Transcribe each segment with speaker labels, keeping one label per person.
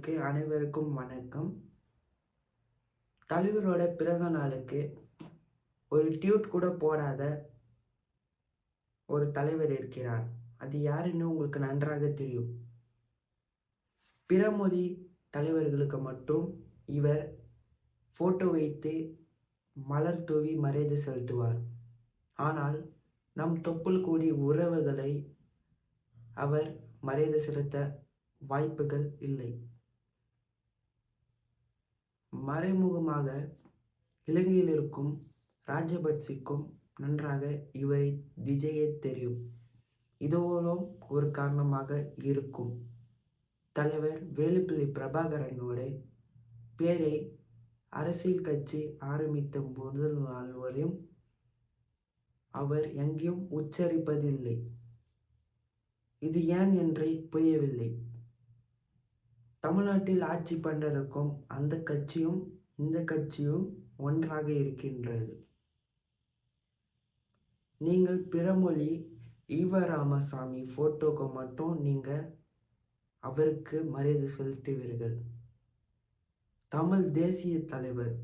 Speaker 1: நேயர்களுக்கு அனைவருக்கும் வணக்கம். தலைவரோட பிறந்த நாளுக்கு ஒரு டியூட் கூட போடாத ஒரு தலைவர் இருக்கிறார். அது யாருன்னு உங்களுக்கு நன்றாக தெரியும். பிற மொழி தலைவர்களுக்கு மட்டும் இவர் ஃபோட்டோ வைத்து மலர் தூவி மரியாதை செலுத்துவார். ஆனால் நம் தொப்புள் கூடி உறவுகளை அவர் மரியாதை செலுத்த வாய்ப்புகள் இல்லை. மறைமுகமாக இலங்கையில் இருக்கும் ராஜபக்சேக்கும் நன்றாக இவரை விஜயை தெரியும். இதோடும் ஒரு காரணமாக இருக்கும். தலைவர் வேலுப்பிள்ளை பிரபாகரனோட பேரை அரசியல் கட்சி ஆரம்பித்த முதல் நாள் வரையும் அவர் எங்கேயும் உச்சரிப்பதில்லை. இது ஏன் என்றே புரியவில்லை. தமிழ்நாட்டில் ஆட்சி பண்ணிருக்கும் அந்த கட்சியும் இந்த கட்சியும் ஒன்றாக இருக்கின்றது. நீங்கள் பிறமொழி ஈவ ராமசாமி போட்டோக்கு மட்டும் நீங்கள் அவருக்கு மரியாதை செலுத்துவீர்கள். தமிழ் தேசிய தலைவர்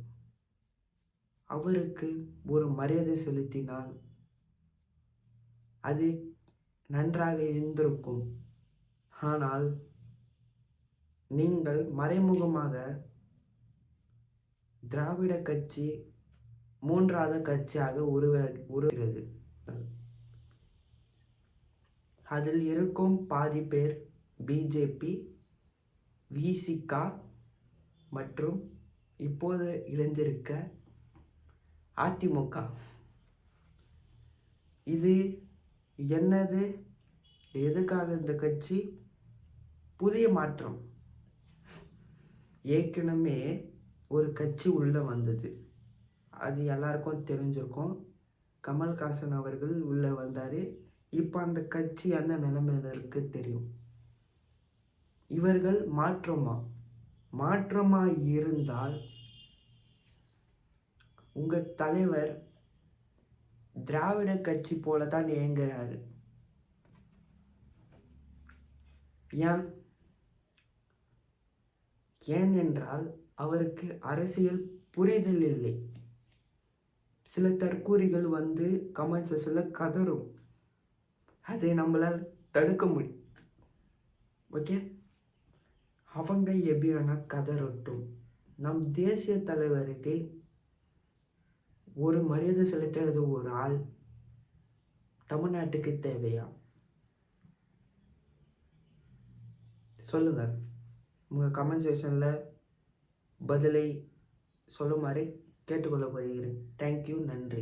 Speaker 1: அவருக்கு ஒரு மரியாதை செலுத்தினால் அது நன்றாக இருந்திருக்கும். ஆனால் நீங்கள் மறைமுகமாக திராவிட கட்சி மூன்றாவது கட்சியாக உருவாகிறது. அதில் இருக்கும் பாதி பேர் பிஜேபி, விசிகா மற்றும் இப்போது இணைந்திருக்க அதிமுக. இது என்னது? எதுக்காக இந்த கட்சி? புதிய மாற்றம். ஏற்கனவே ஒரு கட்சி உள்ளே வந்தது, அது எல்லாருக்கும் தெரிஞ்சிருக்கும். கமல்ஹாசன் அவர்கள் உள்ளே வந்தார். இப்போ அந்த கட்சி என்ன நிலைமையில் இருக்கு தெரியும். இவர்கள் மாற்றமா இருந்தால் உங்கள் தலைவர் திராவிட கட்சி போல தான் இயங்குகிறாரு. ஏனென்றால் அவருக்கு அரசியல் புரிதல் இல்லை. சில தற்கூறிகள் வந்து கமெண்ட் செக்ஷனில் கதறும். அதை நம்மளால் தடுக்க முடியும். ஓகே, அவங்க எப்படி வேணால் கதறட்டும். நம் தேசிய தலைவருக்கு ஒரு மரியாதை செலுத்துறது ஒரு ஆள் தமிழ்நாட்டுக்கு தேவையா? சொல்லுங்கள். உங்கள் கமெண்ட் செக்ஷனில் பதிலை சொல்லுமாறு கேட்டுக்கொள்ள போகிறேன். தேங்க்யூ, நன்றி.